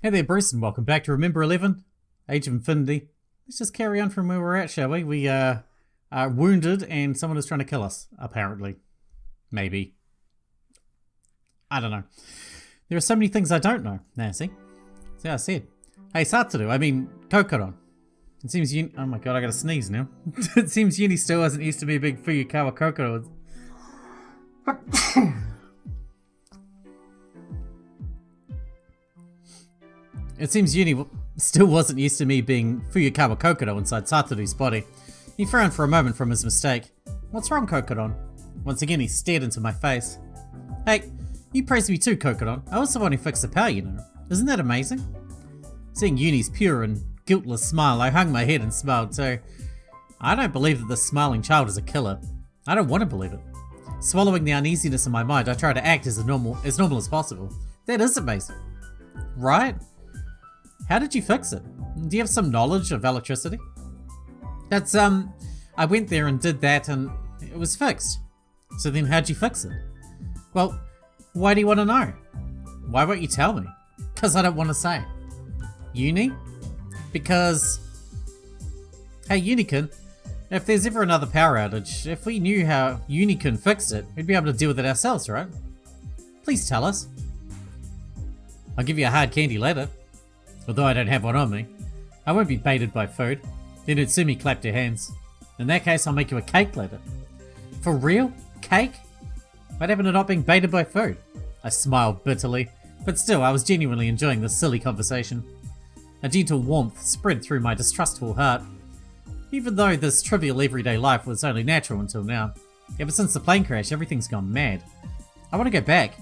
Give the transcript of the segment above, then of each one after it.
Hey there, Bruce, and welcome back to Remember 11, Age of Infinity. Let's just carry on from where we're at, shall we? We are wounded and someone is trying to kill us, apparently. Maybe. I don't know. There are so many things I don't know, Nancy. See how I said. Hey, Kokoro. It seems oh my god, I gotta sneeze now. It seems Uni still wasn't used to me being Uyukawa Kokoro. It seems Uni still wasn't used to me being Uyukawa Kokoro inside Satoru's body. He frowned for a moment from his mistake. What's wrong, Kokoro? Once again, he stared into my face. Hey, you praised me too, Kokoro. I was the one who fixed the power, you know. Isn't that amazing? Seeing Uni's pure and guiltless smile, I hung my head and smiled too. I don't believe that this smiling child is a killer. I don't want to believe it. Swallowing the uneasiness in my mind, I try to act as normal as possible. That is amazing. Right? How did you fix it? Do you have some knowledge of electricity? That's, I went there and did that and it was fixed. So then how'd you fix it? Well, why do you want to know? Why won't you tell me? Because I don't want to say. Uni? Because... Hey, Unikin, if there's ever another power outage, if we knew how Unikin fixed it, we'd be able to deal with it ourselves, right? Please tell us. I'll give you a hard candy later. Although I don't have one on me. I won't be baited by food. Then Utsumi clapped her hands. In that case, I'll make you a cake later. For real? Cake? What happened to not being baited by food? I smiled bitterly, but still, I was genuinely enjoying this silly conversation. A gentle warmth spread through my distrustful heart. Even though this trivial everyday life was only natural until now, ever since the plane crash, everything's gone mad. I want to go back,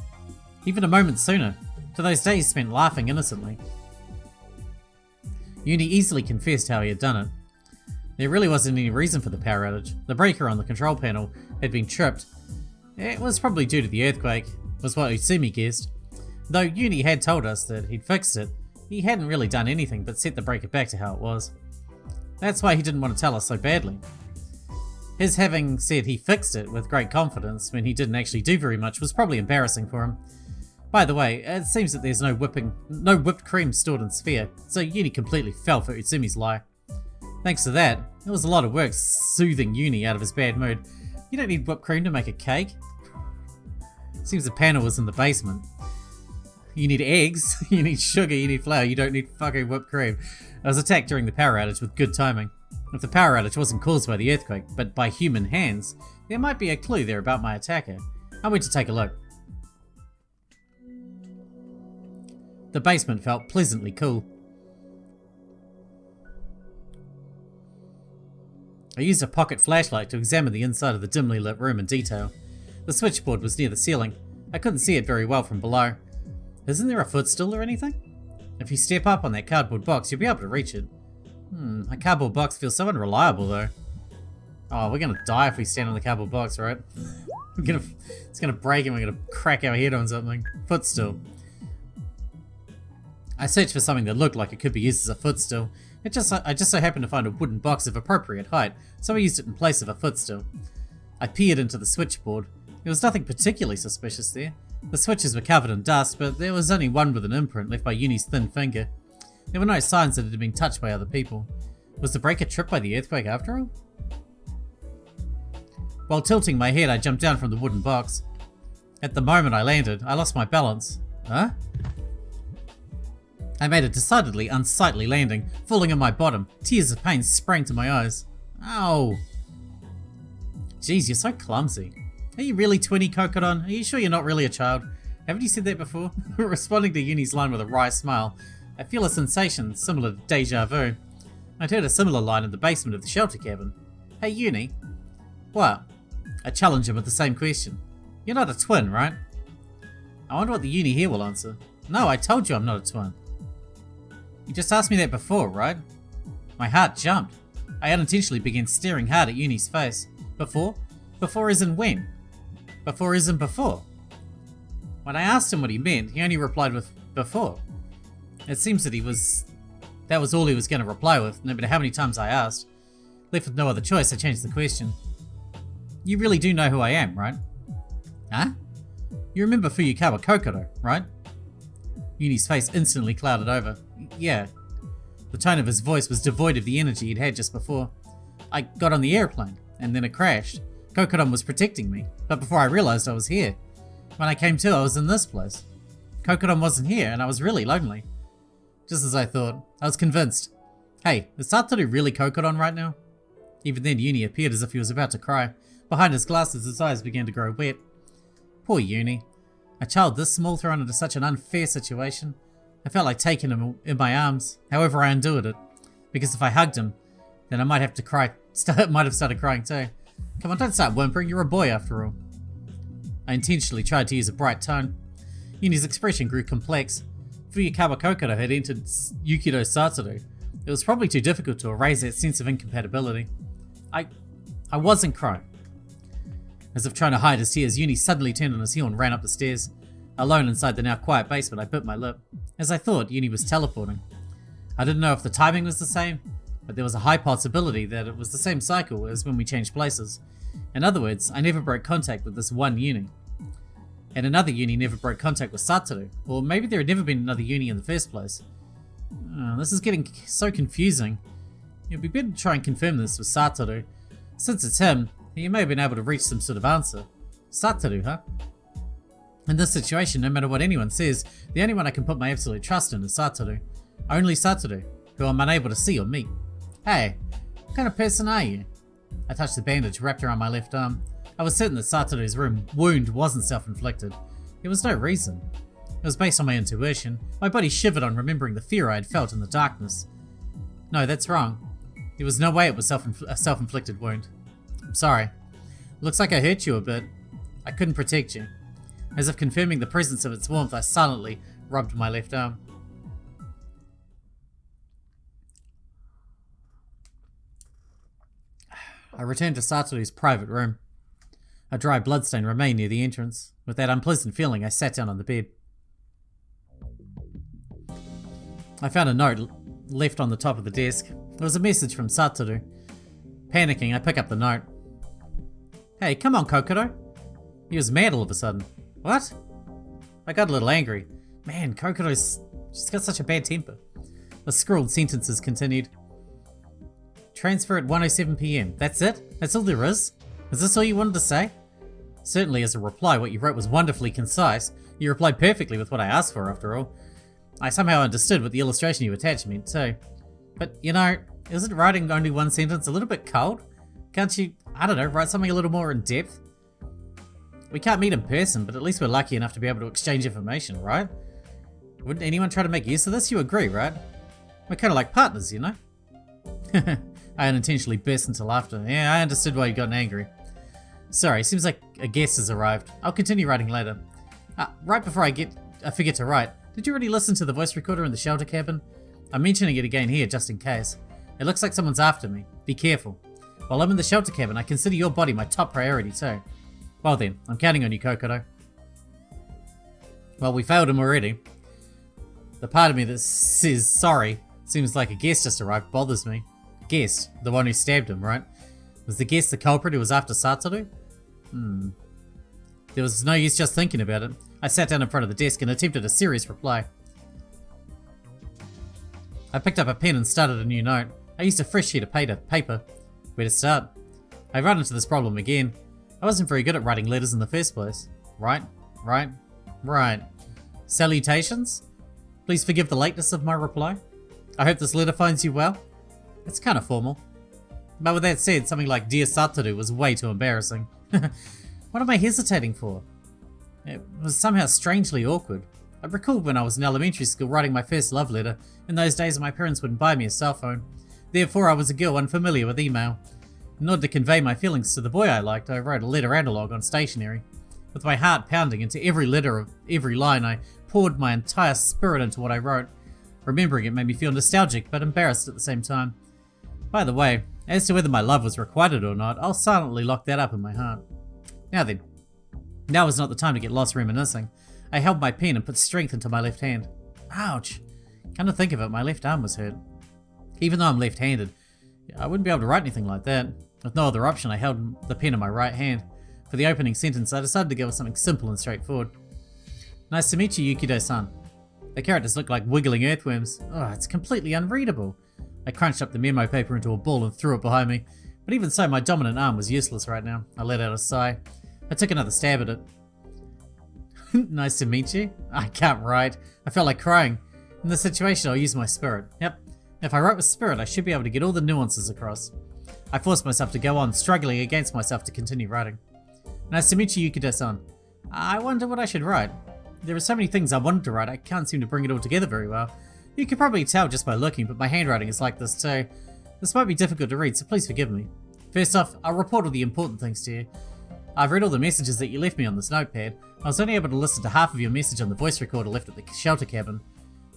even a moment sooner, to those days spent laughing innocently. Uni easily confessed how he had done it. There really wasn't any reason for the power outage. The breaker on the control panel had been tripped. It was probably due to the earthquake, was what Utsumi guessed. Though Uni had told us that he'd fixed it, he hadn't really done anything but set the breaker back to how it was. That's why he didn't want to tell us so badly. His having said he fixed it with great confidence when he didn't actually do very much was probably embarrassing for him. By the way, it seems that there's no whipped cream stored in SPHIA, so Uni completely fell for Utsumi's lie. Thanks to that, it was a lot of work soothing Uni out of his bad mood. You don't need whipped cream to make a cake. Seems the panel was in the basement. You need eggs, you need sugar, you need flour, you don't need fucking whipped cream. I was attacked during the power outage with good timing. If the power outage wasn't caused by the earthquake, but by human hands, there might be a clue there about my attacker. I went to take a look. The basement felt pleasantly cool. I used a pocket flashlight to examine the inside of the dimly lit room in detail. The switchboard was near the ceiling. I couldn't see it very well from below. Isn't there a footstool or anything? If you step up on that cardboard box, you'll be able to reach it. A cardboard box feels so unreliable though. Oh, we're gonna die if we stand on the cardboard box, right? It's gonna break and we're gonna crack our head on something. Footstool. I searched for something that looked like it could be used as a footstool. I just so happened to find a wooden box of appropriate height, so I used it in place of a footstool. I peered into the switchboard. There was nothing particularly suspicious there. The switches were covered in dust, but there was only one with an imprint left by Uni's thin finger. There were no signs that it had been touched by other people. Was the breaker tripped by the earthquake after all? While tilting my head, I jumped down from the wooden box. At the moment I landed, I lost my balance. Huh? I made a decidedly unsightly landing, falling on my bottom. Tears of pain sprang to my eyes. Ow! Jeez, you're so clumsy. Are you really 20, Kokoron? Are you sure you're not really a child? Haven't you said that before? Responding to Uni's line with a wry smile, I feel a sensation similar to deja vu. I'd heard a similar line in the basement of the shelter cabin. Hey, Uni. What? I challenge him with the same question. You're not a twin, right? I wonder what the Uni here will answer. No, I told you I'm not a twin. You just asked me that before, right? My heart jumped. I unintentionally began staring hard at Uni's face. Before? Before as in when? Before as in before? When I asked him what he meant, he only replied with before. It seems that that was all he was going to reply with, no matter how many times I asked. Left with no other choice, I changed the question. You really do know who I am, right? Huh? You remember Uyukawa Kokoro, right? Yuni's face instantly clouded over. Yeah. The tone of his voice was devoid of the energy he'd had just before. I got on the airplane, and then it crashed. Kokoro was protecting me, but before I realized I was here. When I came to, I was in this place. Kokoro wasn't here, and I was really lonely. Just as I thought, I was convinced. Hey, is Satoru really Kokoro right now? Even then, Yuni appeared as if he was about to cry. Behind his glasses, his eyes began to grow wet. Poor Yuni. A child this small thrown into such an unfair situation. I felt like taking him in my arms, however I endured it. Because if I hugged him, then I might have to cry. Might have started crying too. Come on, don't start whimpering, you're a boy after all. I intentionally tried to use a bright tone. Yuni's expression grew complex. Fuyukawa Kokoro had entered Yukido Satoru. It was probably too difficult to erase that sense of incompatibility. I wasn't crying. As if trying to hide his tears, Yuni suddenly turned on his heel and ran up the stairs. Alone inside the now quiet basement, I bit my lip. As I thought, Yuni was teleporting. I didn't know if the timing was the same, but there was a high possibility that it was the same cycle as when we changed places. In other words, I never broke contact with this one Yuni. And another Yuni never broke contact with Satoru, or maybe there had never been another Yuni in the first place. This is getting so confusing. It'd be better to try and confirm this with Satoru. Since it's him, he may have been able to reach some sort of answer. Satoru, huh? In this situation, no matter what anyone says, the only one I can put my absolute trust in is Satoru. Only Satoru, who I'm unable to see or meet. Hey, what kind of person are you? I touched the bandage wrapped around my left arm. I was certain that Satoru's wound wasn't self-inflicted. There was no reason. It was based on my intuition. My body shivered on remembering the fear I had felt in the darkness. No, that's wrong. There was no way it was a self-inflicted wound. I'm sorry. Looks like I hurt you a bit. I couldn't protect you. As if confirming the presence of its warmth, I silently rubbed my left arm. I returned to Satoru's private room. A dry bloodstain remained near the entrance. With that unpleasant feeling, I sat down on the bed. I found a note left on the top of the desk. It was a message from Satoru. Panicking, I pick up the note. Hey, come on, Kokoro. He was mad all of a sudden. What? I got a little angry. Man, she's got such a bad temper. The scrawled sentences continued. Transfer at 1:07 PM. That's it? That's all there is? Is this all you wanted to say? Certainly as a reply, what you wrote was wonderfully concise. You replied perfectly with what I asked for, after all. I somehow understood what the illustration you attached meant too. But, you know, isn't writing only one sentence a little bit cold? Can't you, I don't know, write something a little more in depth? We can't meet in person, but at least we're lucky enough to be able to exchange information, right? Wouldn't anyone try to make use of this? You agree, right? We're kind of like partners, you know? I unintentionally burst into laughter. Yeah, I understood why you got angry. Sorry, seems like a guest has arrived. I'll continue writing later. Right before I forget to write, did you already listen to the voice recorder in the shelter cabin? I'm mentioning it again here just in case. It looks like someone's after me. Be careful. While I'm in the shelter cabin, I consider your body my top priority too. Well then, I'm counting on you, Kokoro. Well, we failed him already. The part of me that says sorry seems like a guest just arrived bothers me. Guest? The one who stabbed him, right? Was the guest the culprit who was after Satoru? There was no use just thinking about it. I sat down in front of the desk and attempted a serious reply. I picked up a pen and started a new note. I used a fresh sheet of paper. Where to start? I ran into this problem again. I wasn't very good at writing letters in the first place. Right. Salutations? Please forgive the lateness of my reply. I hope this letter finds you well. It's kind of formal. But with that said, something like Dear Satoru was way too embarrassing. What am I hesitating for? It was somehow strangely awkward. I recalled when I was in elementary school writing my first love letter. In those days my parents wouldn't buy me a cell phone. Therefore I was a girl unfamiliar with email. In order to convey my feelings to the boy I liked, I wrote a letter analogue on stationery. With my heart pounding into every letter of every line, I poured my entire spirit into what I wrote. Remembering it made me feel nostalgic but embarrassed at the same time. By the way, as to whether my love was requited or not, I'll silently lock that up in my heart. Now then. Now was not the time to get lost reminiscing. I held my pen and put strength into my left hand. Ouch. Come to think of it, my left arm was hurt. Even though I'm left-handed, I wouldn't be able to write anything like that. With no other option, I held the pen in my right hand. For the opening sentence, I decided to go with something simple and straightforward. Nice to meet you, Yukido-san. The characters look like wiggling earthworms. Oh, it's completely unreadable. I crunched up the memo paper into a ball and threw it behind me. But even so, my dominant arm was useless right now. I let out a sigh. I took another stab at it. Nice to meet you. I can't write. I felt like crying. In this situation, I'll use my spirit. Yep. If I write with spirit, I should be able to get all the nuances across. I forced myself to go on, struggling against myself to continue writing. Nice to meet you, Yukida-san. I wonder what I should write. There are so many things I wanted to write, I can't seem to bring it all together very well. You can probably tell just by looking, but my handwriting is like this too. This might be difficult to read, so please forgive me. First off, I'll report all the important things to you. I've read all the messages that you left me on this notepad. I was only able to listen to half of your message on the voice recorder left at the shelter cabin.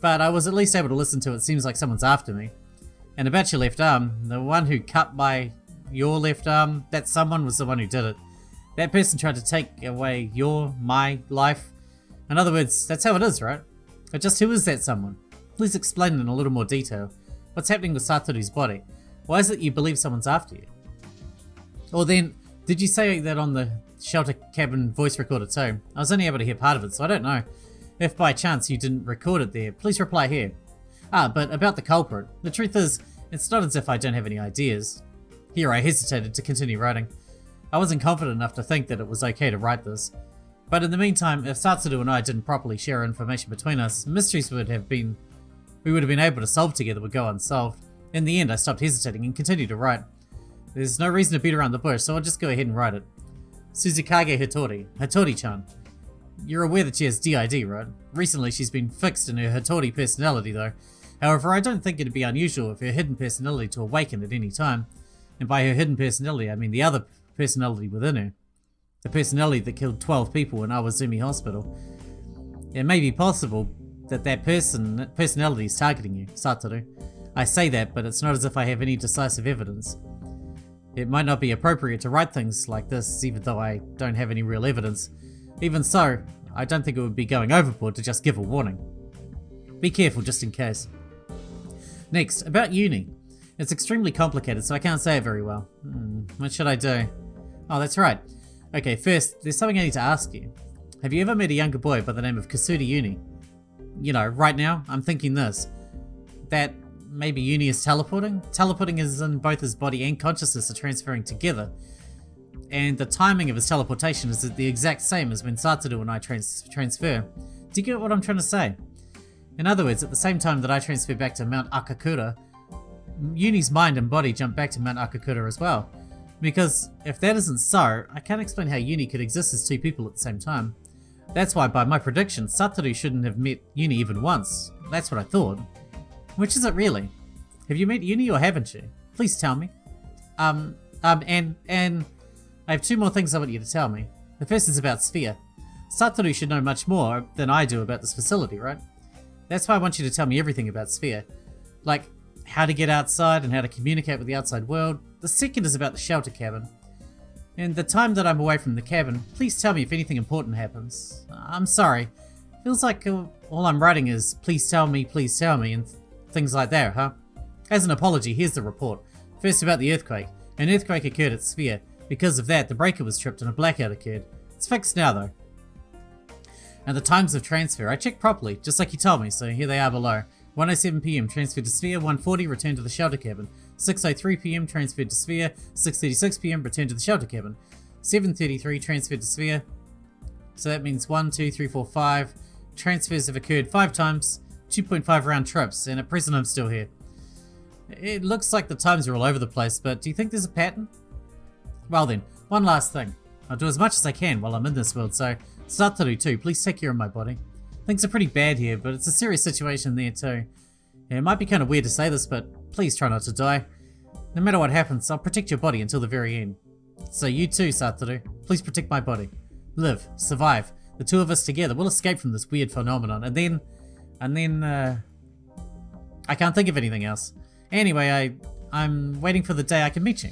But I was at least able to listen to it seems like someone's after me. And about your left arm, the one who cut your left arm, that someone was the one who did it. That person tried to take away my life. In other words, that's how it is, right? But just who is that someone? Please explain in a little more detail. What's happening with Satoru's body? Why is it you believe someone's after you? Or then, did you say that on the shelter cabin voice recorder too? I was only able to hear part of it, so I don't know. If by chance you didn't record it there, please reply here. But about the culprit. The truth is, it's not as if I don't have any ideas. Here I hesitated to continue writing. I wasn't confident enough to think that it was okay to write this. But in the meantime, if Satoru and I didn't properly share information between us, mysteries we would have been able to solve together would go unsolved. In the end, I stopped hesitating and continued to write. There's no reason to beat around the bush, so I'll just go ahead and write it. Suzukage Hitori. Hitori-chan. You're aware that she has DID, right? Recently, she's been fixed in her Hitori personality, though. However, I don't think it'd be unusual for her hidden personality to awaken at any time. And by her hidden personality, I mean the other personality within her. The personality that killed 12 people in Iwazumi Hospital. It may be possible that personality is targeting you, Satoru. I say that, but it's not as if I have any decisive evidence. It might not be appropriate to write things like this, even though I don't have any real evidence. Even so, I don't think it would be going overboard to just give a warning. Be careful, just in case. Next, about uni. It's extremely complicated, so I can't say it very well. What should I do? Oh, that's right. Okay, first, there's something I need to ask you. Have you ever met a younger boy by the name of Kusuda Yuni? You know, right now, I'm thinking this. That maybe Yuni is teleporting? Teleporting is in both his body and consciousness are transferring together. And the timing of his teleportation is the exact same as when Satoru and I transfer. Do you get what I'm trying to say? In other words, at the same time that I transfer back to Mount Akakura, Yuni's mind and body jump back to Mount Akakura as well. Because if that isn't so, I can't explain how Yuni could exist as two people at the same time. That's why, by my prediction, Satoru shouldn't have met Yuni even once. That's what I thought. Which is it really? Have you met Yuni or haven't you? Please tell me. And I have two more things I want you to tell me. The first is about SPHIA. Satoru should know much more than I do about this facility, right? That's why I want you to tell me everything about SPHIA. Like, how to get outside and how to communicate with the outside world. The second is about the shelter cabin. And the time that I'm away from the cabin, please tell me if anything important happens. I'm sorry. Feels like all I'm writing is please tell me, and things like that, huh? As an apology, here's the report. First about the earthquake. An earthquake occurred at SPHIA. Because of that, the breaker was tripped and a blackout occurred. It's fixed now though. And the times of transfer, I checked properly, just like you told me, so here they are below. 1:07 PM transferred to SPHIA, 1:40 returned to the shelter cabin. 6:03 PM transferred to SPHIA, 6:36 PM returned to the shelter cabin. 7:33 transferred to SPHIA. So that means 1, 2, 3, 4, 5. Transfers have occurred 5 times, 2.5 round trips, and at present I'm still here. It looks like the times are all over the place, but do you think there's a pattern? Well then, one last thing. I'll do as much as I can while I'm in this world, so Satoru too, please take care of my body. Things are pretty bad here, but it's a serious situation there too. Yeah, it might be kind of weird to say this, but please try not to die. No matter what happens, I'll protect your body until the very end. So you too, Satoru, please protect my body. Live, survive. The two of us together, we'll escape from this weird phenomenon, and then, I can't think of anything else. Anyway, I'm waiting for the day I can meet you.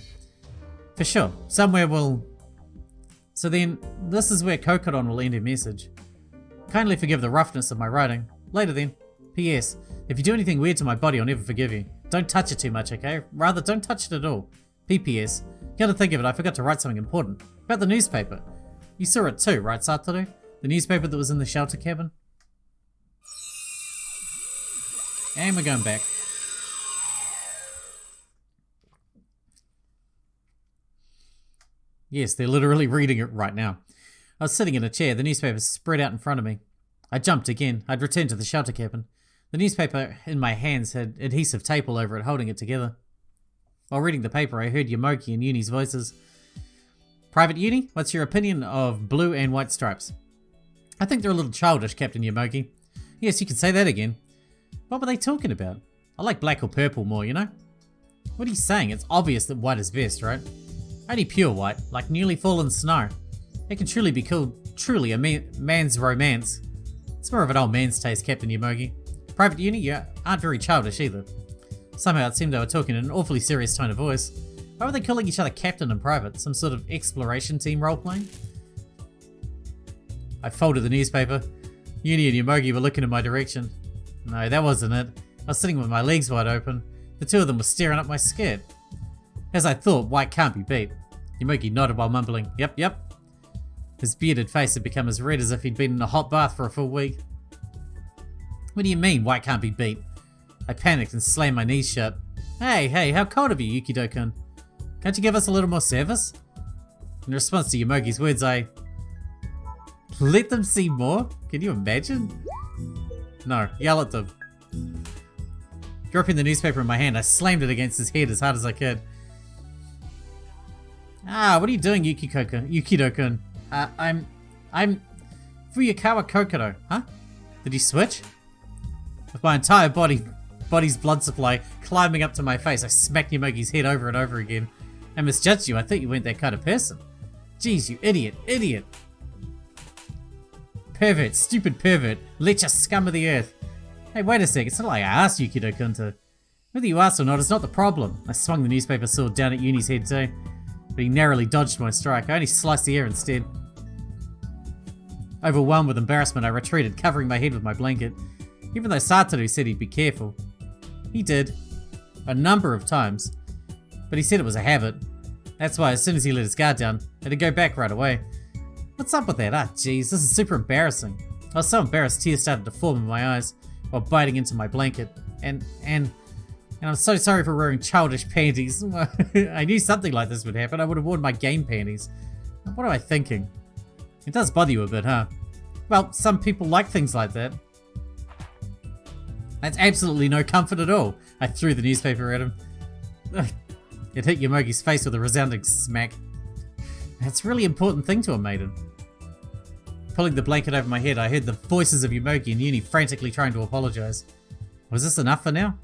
For sure, somewhere we'll... So then, this is where Kokoro will end her message. Kindly forgive the roughness of my writing. Later then. P.S. If you do anything weird to my body, I'll never forgive you. Don't touch it too much, okay? Rather, don't touch it at all. P.P.S. Come to think of it, I forgot to write something important. About the newspaper. You saw it too, right, Satoru? The newspaper that was in the shelter cabin? And we're going back. Yes, they're literally reading it right now. I was sitting in a chair, the newspaper spread out in front of me. I jumped again. I'd returned to the shelter cabin. The newspaper in my hands had adhesive tape all over it, holding it together. While reading the paper, I heard Yomogi and Yuni's voices. Private Yuni, what's your opinion of blue and white stripes? I think they're a little childish, Captain Yomogi. Yes, you can say that again. What were they talking about? I like black or purple more, you know? What are you saying? It's obvious that white is best, right? Only pure white, like newly fallen snow. It can truly be called truly a man's romance. It's more of an old man's taste, Captain Yomogi. Private Yuni, you aren't very childish either. Somehow it seemed they were talking in an awfully serious tone of voice. Why were they calling each other Captain and Private? Some sort of exploration team role-playing? I folded the newspaper. Yuni and Yomogi were looking in my direction. No, that wasn't it. I was sitting with my legs wide open. The two of them were staring up my skirt. As I thought, white can't be beat. Yomogi nodded while mumbling, yep. His bearded face had become as red as if he'd been in a hot bath for a full week. What do you mean, white can't be beat? I panicked and slammed my knees shut. Hey, how cold of you, Yukido-kun? Can't you give us a little more service? In response to Yomogi's words, I... Let them see more? Can you imagine? No, yell at them. Dropping the newspaper in my hand, I slammed it against his head as hard as I could. What are you doing, Yukido-kun? I'm Uyukawa Kokoro, huh? Did he switch? With my entire body's blood supply climbing up to my face, I smacked Yomogi's head over and over again. I misjudged you, I thought you weren't that kind of person. Jeez, you idiot. Pervert, stupid pervert, lecher scum of the earth. Hey, wait a sec, it's not like I asked Yukido-kun to. Whether you asked or not is not the problem. I swung the newspaper sword down at Yuni's head too, but he narrowly dodged my strike. I only sliced the air instead. Overwhelmed with embarrassment, I retreated, covering my head with my blanket. Even though Satoru said he'd be careful. He did. A number of times. But he said it was a habit. That's why as soon as he let his guard down, I had to go back right away. What's up with that? Jeez, this is super embarrassing. I was so embarrassed tears started to form in my eyes while biting into my blanket. And I'm so sorry for wearing childish panties. I knew something like this would happen. I would have worn my game panties. What am I thinking? It does bother you a bit, huh? Well, some people like things like that. That's absolutely no comfort at all. I threw the newspaper at him. It hit Yomogi's face with a resounding smack. That's a really important thing to a maiden. Pulling the blanket over my head, I heard the voices of Yomogi and Yuni frantically trying to apologize. Was this enough for now?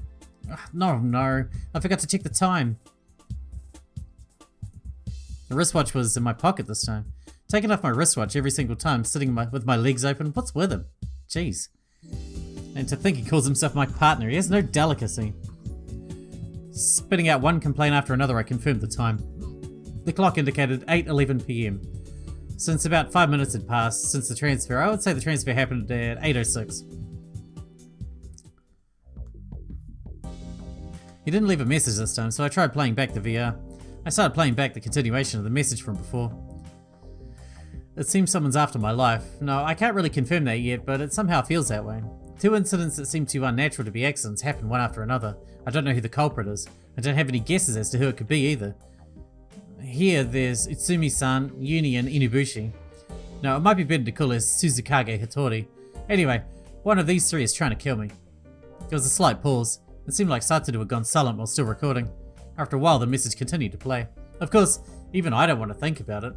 No. I forgot to check the time. The wristwatch was in my pocket this time. Taking off my wristwatch every single time, sitting with my legs open. What's with him? Jeez. And to think he calls himself my partner, he has no delicacy. Spitting out one complaint after another, I confirmed the time. The clock indicated 8:11 PM. Since about 5 minutes had passed since the transfer, I would say the transfer happened at 8:06. He didn't leave a message this time, so I tried playing back the VR. I started playing back the continuation of the message from before. It seems someone's after my life. No, I can't really confirm that yet, but it somehow feels that way. 2 incidents that seem too unnatural to be accidents happen one after another. I don't know who the culprit is. I don't have any guesses as to who it could be either. Here, there's Utsumi-san, Yuni, and Inubushi. No, it might be better to call her Suzukage Hitori. Anyway, one of these three is trying to kill me. There was a slight pause. It seemed like Satoru had gone silent while still recording. After a while, the message continued to play. Of course, even I don't want to think about it.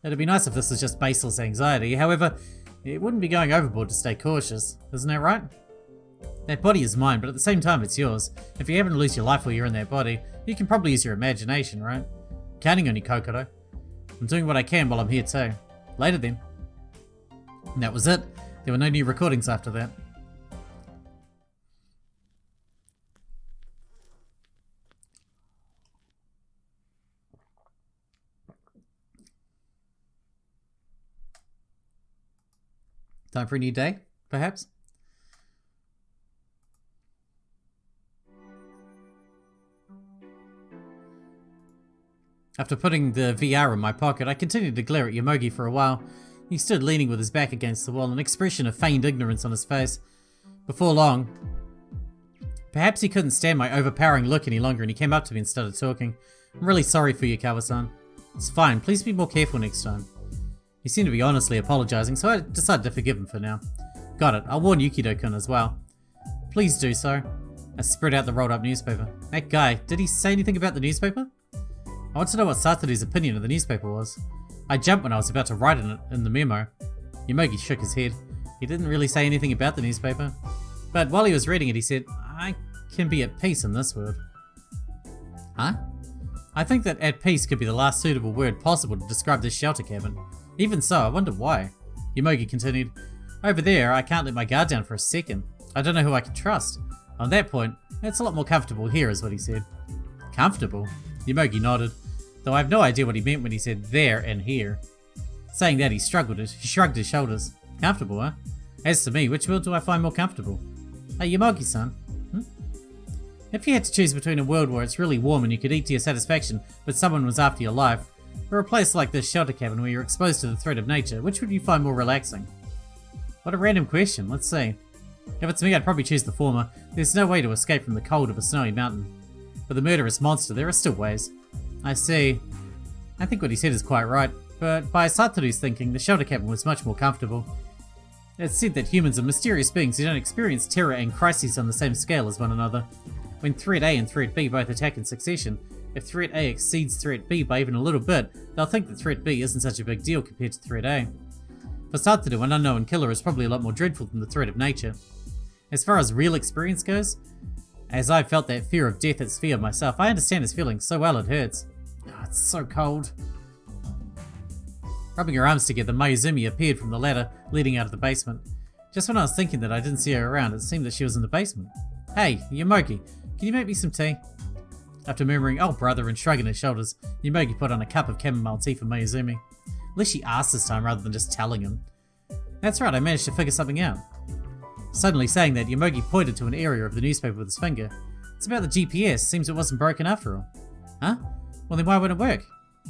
It'd be nice if this was just baseless anxiety. However, it wouldn't be going overboard to stay cautious. Isn't that right? That body is mine, but at the same time it's yours. If you happen to lose your life while you're in that body, you can probably use your imagination, right? Counting on you, Kokoro. I'm doing what I can while I'm here too. Later then. And that was it. There were no new recordings after that. Time for a new day, perhaps? After putting the VR in my pocket, I continued to glare at Yomogi for a while. He stood leaning with his back against the wall, an expression of feigned ignorance on his face. Before long, Perhaps he couldn't stand my overpowering look any longer and he came up to me and started talking. I'm really sorry for Uyukawa-san. It's fine, please be more careful next time. He seemed to be honestly apologizing, so I decided to forgive him for now. Got it, I'll warn Yukido-kun as well. Please do so. I spread out the rolled up newspaper. That guy, did he say anything about the newspaper? I want to know what Satoru's opinion of the newspaper was. I jumped when I was about to write in the memo. Yomogi shook his head. He didn't really say anything about the newspaper. But while he was reading it, he said, I can be at peace in this world. Huh? I think that at peace could be the last suitable word possible to describe this shelter cabin. Even so, I wonder why. Yomogi continued, over there, I can't let my guard down for a second. I don't know who I can trust. On that point, it's a lot more comfortable here, is what he said. Comfortable? Yomogi nodded, though I have no idea what he meant when he said there and here. Saying that, he shrugged his shoulders. Comfortable, huh? As to me, which world do I find more comfortable? Hey, Yomogi-san. If you had to choose between a world where it's really warm and you could eat to your satisfaction, but someone was after your life, or a place like this shelter cabin where you're exposed to the threat of nature, which would you find more relaxing? What a random question, let's see. If it's me, I'd probably choose the former. There's no way to escape from the cold of a snowy mountain. For the murderous monster, there are still ways. I see. I think what he said is quite right, but by Satoru's thinking, the shelter cabin was much more comfortable. It's said that humans are mysterious beings who don't experience terror and crises on the same scale as one another. When Threat A and Threat B both attack in succession, if Threat A exceeds Threat B by even a little bit, they'll think that Threat B isn't such a big deal compared to Threat A. For Satoru, an unknown killer is probably a lot more dreadful than the threat of nature. As far as real experience goes, as I've felt that fear of death at SPHIA myself, I understand his feelings so well it hurts. Oh, it's so cold. Rubbing her arms together, Mayuzumi appeared from the ladder leading out of the basement. Just when I was thinking that I didn't see her around, it seemed that she was in the basement. Hey, Yomogi, can you make me some tea? After murmuring, oh brother, and shrugging his shoulders, Yomogi put on a cup of chamomile tea for Mayuzumi. At least she asked this time rather than just telling him. That's right, I managed to figure something out. Suddenly saying that, Yomogi pointed to an area of the newspaper with his finger. It's about the GPS, seems it wasn't broken after all. Huh? Well then why wouldn't it work?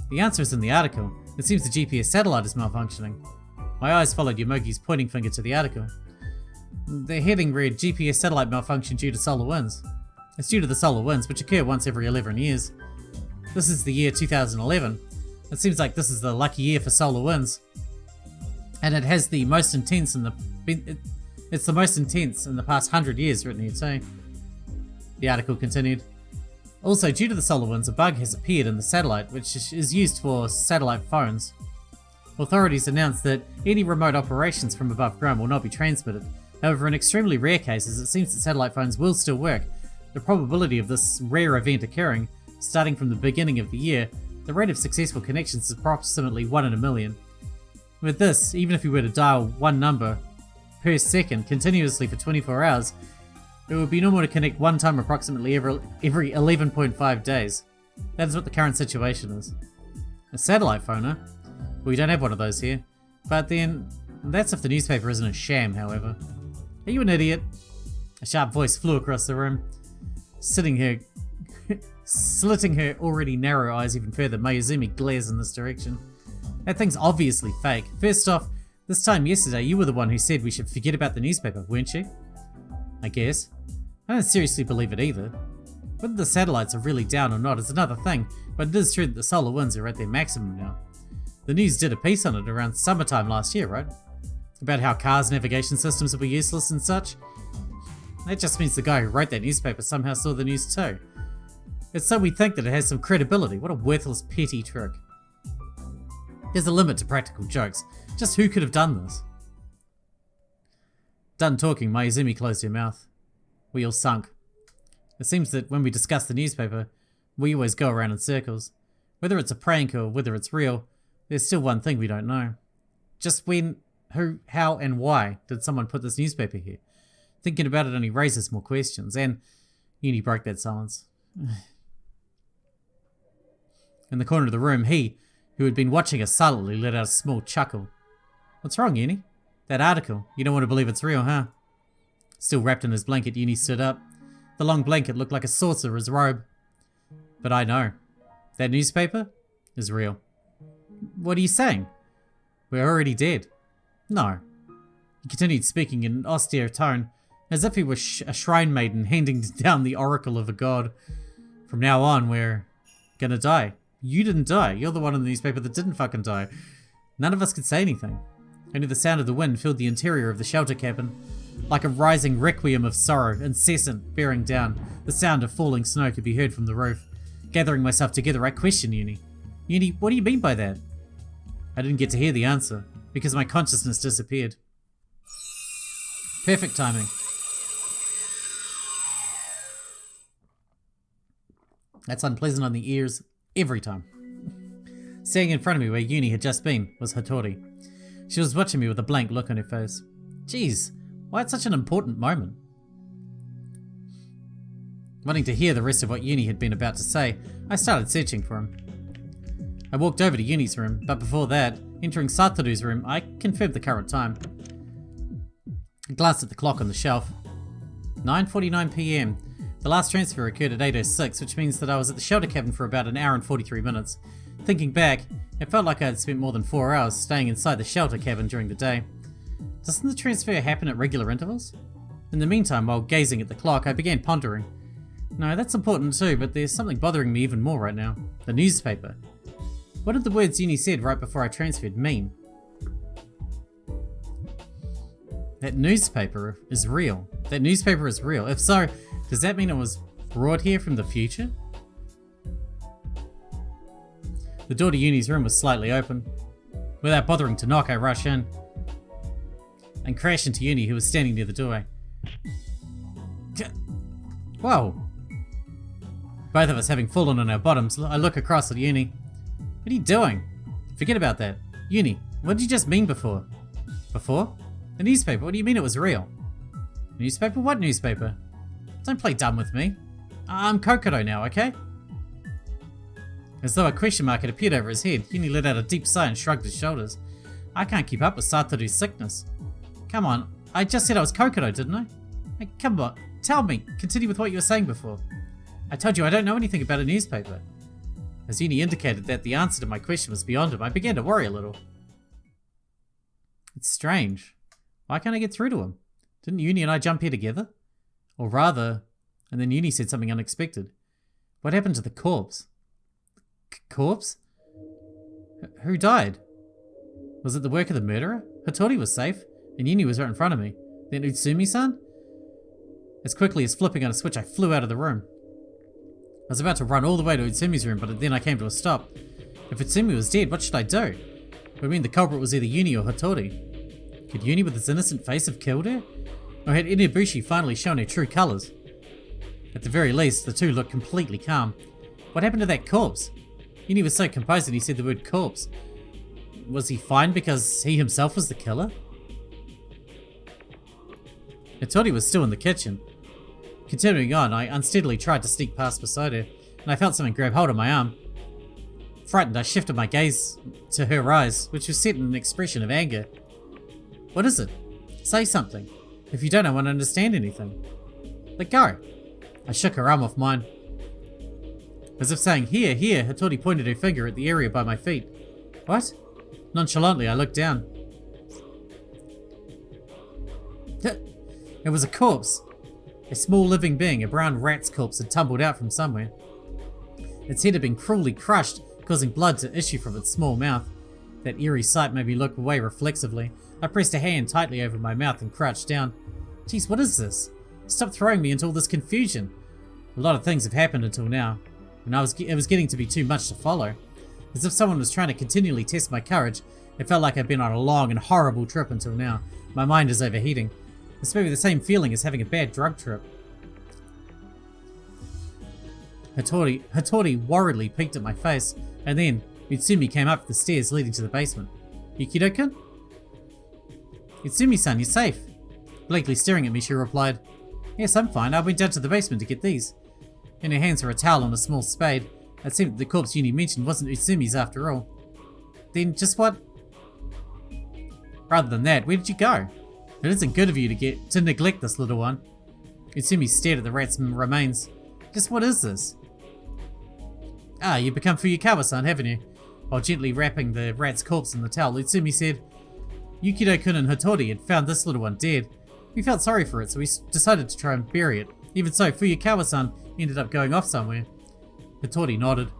The answer is in the article. It seems the GPS satellite is malfunctioning. My eyes followed Yomogi's pointing finger to the article. The heading read, GPS satellite malfunction due to solar winds. It's due to the solar winds, which occur once every 11 years. This is the year 2011. It seems like this is the lucky year for solar winds. And it has the most intense in the... It's the most intense in the past 100 years, written here too. The article continued. Also, due to the solar winds, a bug has appeared in the satellite, which is used for satellite phones. Authorities announced that any remote operations from above ground will not be transmitted. However, in extremely rare cases, it seems that satellite phones will still work. The probability of this rare event occurring, starting from the beginning of the year, the rate of successful connections is approximately 1 in a million. With this, even if you were to dial one number per second continuously for 24 hours, it would be normal to connect one time approximately every 11.5 days. That is what the current situation is. A satellite phone, huh? We don't have one of those here. But then, that's if the newspaper isn't a sham, however. Are you an idiot? A sharp voice flew across the room. Slitting her already narrow eyes even further, Mayuzumi glares in this direction. That thing's obviously fake. First off, this time yesterday you were the one who said we should forget about the newspaper, weren't you? I guess. I don't seriously believe it either. Whether the satellites are really down or not is another thing, but it is true that the solar winds are at their maximum now. The news did a piece on it around summertime last year, right? About how cars' navigation systems will be useless and such. That just means the guy who wrote that newspaper somehow saw the news too. It's so we think that it has some credibility. What a worthless, petty trick. There's a limit to practical jokes. Just who could have done this? Done talking, Mayuzumi closed her mouth. We all sunk. It seems that when we discuss the newspaper, we always go around in circles. Whether it's a prank or whether it's real, there's still one thing we don't know. Just when, who, how, and why did someone put this newspaper here? Thinking about it only raises more questions, and Yuni broke that silence. In the corner of the room, he, who had been watching us silently, let out a small chuckle. What's wrong, Yuni? That article. You don't want to believe it's real, huh? Still wrapped in his blanket, Yuni stood up. The long blanket looked like a sorcerer's robe. But I know. That newspaper is real. What are you saying? We're already dead. No. He continued speaking in an austere tone, as if he were a shrine maiden handing down the oracle of a god. From now on, we're gonna die. You didn't die. You're the one in the newspaper that didn't fucking die. None of us could say anything. Only the sound of the wind filled the interior of the shelter cabin. Like a rising requiem of sorrow, incessant, bearing down. The sound of falling snow could be heard from the roof. Gathering myself together, I questioned Yuni. Yuni, what do you mean by that? I didn't get to hear the answer, because my consciousness disappeared. Perfect timing. That's unpleasant on the ears every time. Standing in front of me where Yuni had just been was Hattori. She was watching me with a blank look on her face. Jeez, why at such an important moment? Wanting to hear the rest of what Yuni had been about to say, I started searching for him. I walked over to Yuni's room, but before that, entering Satoru's room, I confirmed the current time. I glanced at the clock on the shelf. 9:49 PM. The last transfer occurred at 8:06, which means that I was at the shelter cabin for about an hour and 43 minutes. Thinking back, it felt like I had spent more than 4 hours staying inside the shelter cabin during the day. Doesn't the transfer happen at regular intervals? In the meantime, while gazing at the clock, I began pondering. No, that's important too, but there's something bothering me even more right now. The newspaper. What did the words Yuni said right before I transferred mean? That newspaper is real. That newspaper is real. If so, does that mean it was brought here from the future? The door to Yuni's room was slightly open. Without bothering to knock, I rush in and crash into Yuni, who was standing near the doorway. Whoa! Both of us having fallen on our bottoms, I look across at Yuni. What are you doing? Forget about that. Yuni, what did you just mean before? Before? The newspaper, what do you mean it was real? Newspaper? What newspaper? Don't play dumb with me. I'm Kokoro now, okay? As though a question mark had appeared over his head, Yuni let out a deep sigh and shrugged his shoulders. I can't keep up with Satoru's sickness. Come on, I just said I was Kokoro, didn't I? Hey, come on, tell me. Continue with what you were saying before. I told you I don't know anything about a newspaper. As Yuni indicated that the answer to my question was beyond him, I began to worry a little. It's strange. Why can't I get through to him? Didn't Yuni and I jump here together? Or rather, and then Yuni said something unexpected. What happened to the corpse? Corpse? Who died? Was it the work of the murderer? Hattori was safe, and Yuni was right in front of me. Then Utsumi-san? As quickly as flipping on a switch, I flew out of the room. I was about to run all the way to Utsumi's room, but then I came to a stop. If Utsumi was dead, what should I do? It would mean the culprit was either Yuni or Hattori. Could Yuni with its innocent face have killed her? Or had Inabushi finally shown her true colours? At the very least, the two looked completely calm. What happened to that corpse? Yuni was so composed that he said the word corpse. Was he fine because he himself was the killer? Hattori was still in the kitchen. Continuing on, I unsteadily tried to sneak past beside her, and I felt something grab hold of my arm. Frightened, I shifted my gaze to her eyes, which was set in an expression of anger. What is it? Say something. If you don't, I won't understand anything. Let go. I shook her arm off mine. As if saying, here, here, Hattori pointed her finger at the area by my feet. What? Nonchalantly, I looked down. It was a corpse. A small living being, a brown rat's corpse, had tumbled out from somewhere. Its head had been cruelly crushed, causing blood to issue from its small mouth. That eerie sight made me look away reflexively. I pressed a hand tightly over my mouth and crouched down. Geez, what is this? Stop throwing me into all this confusion. A lot of things have happened until now, and it was getting to be too much to follow. As if someone was trying to continually test my courage, it felt like I'd been on a long and horrible trip until now. My mind is overheating. It's maybe the same feeling as having a bad drug trip. Hattori worriedly peeked at my face, and then Utsumi came up the stairs leading to the basement. Yukido-kun? Utsumi-san, you're safe. Blankly staring at me, she replied, Yes, I'm fine. I went down to the basement to get these. In her hands were a towel and a small spade. It seemed that the corpse Yuni mentioned wasn't Utsumi's after all. Then, just what? Rather than that, where did you go? It isn't good of you to neglect this little one. Utsumi stared at the rat's remains. Just what is this? Ah, you've become Fuyukawa-san, haven't you? While gently wrapping the rat's corpse in the towel, Utsumi said, Yukido-kun and Hattori had found this little one dead. We felt sorry for it, so we decided to try and bury it. Even so, Fuyukawa-san ended up going off somewhere. Hitori nodded.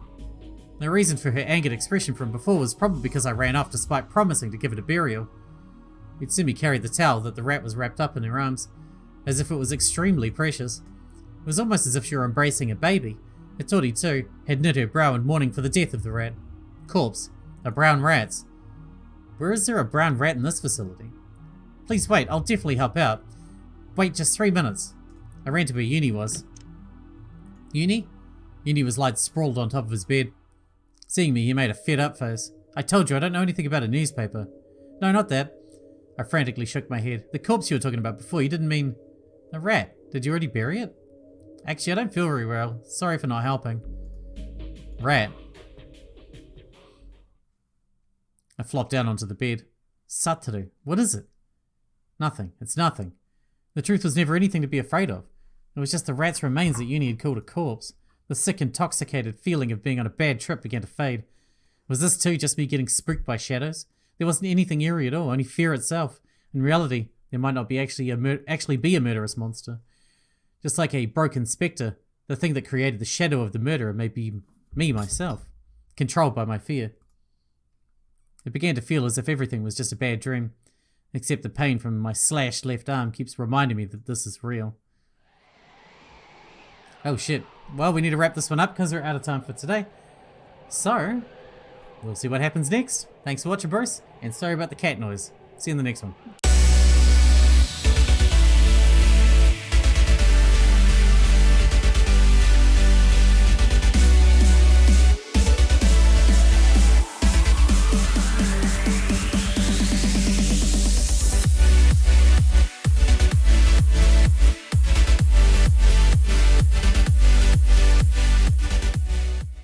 The reason for her angered expression from before was probably because I ran off despite promising to give it a burial. Mitsumi carried the towel that the rat was wrapped up in her arms, as if it was extremely precious. It was almost as if she were embracing a baby. Hitori, too, had knit her brow in mourning for the death of the rat. Corpse. A brown rat. Where is there a brown rat in this facility? Please wait, I'll definitely help out. Wait just 3 minutes. I ran to where Yuni was. Yuni? Yuni was light sprawled on top of his bed. Seeing me, he made a fed-up face. I told you, I don't know anything about a newspaper. No, not that. I frantically shook my head. The corpse you were talking about before, you didn't mean... a rat. Did you already bury it? Actually, I don't feel very well. Sorry for not helping. Rat. I flopped down onto the bed. Satoru, what is it? Nothing. It's nothing. The truth was never anything to be afraid of. It was just the rat's remains that Yuni had called a corpse. The sick, intoxicated feeling of being on a bad trip began to fade. Was this too just me getting spooked by shadows? There wasn't anything eerie at all, only fear itself. In reality, there might not be actually be a murderous monster. Just like a broken spectre, the thing that created the shadow of the murderer may be me myself, controlled by my fear. It began to feel as if everything was just a bad dream, except the pain from my slashed left arm keeps reminding me that this is real. Oh shit. Well, we need to wrap this one up because we're out of time for today. So, we'll see what happens next. Thanks for watching, Bruce, and sorry about the cat noise. See you in the next one.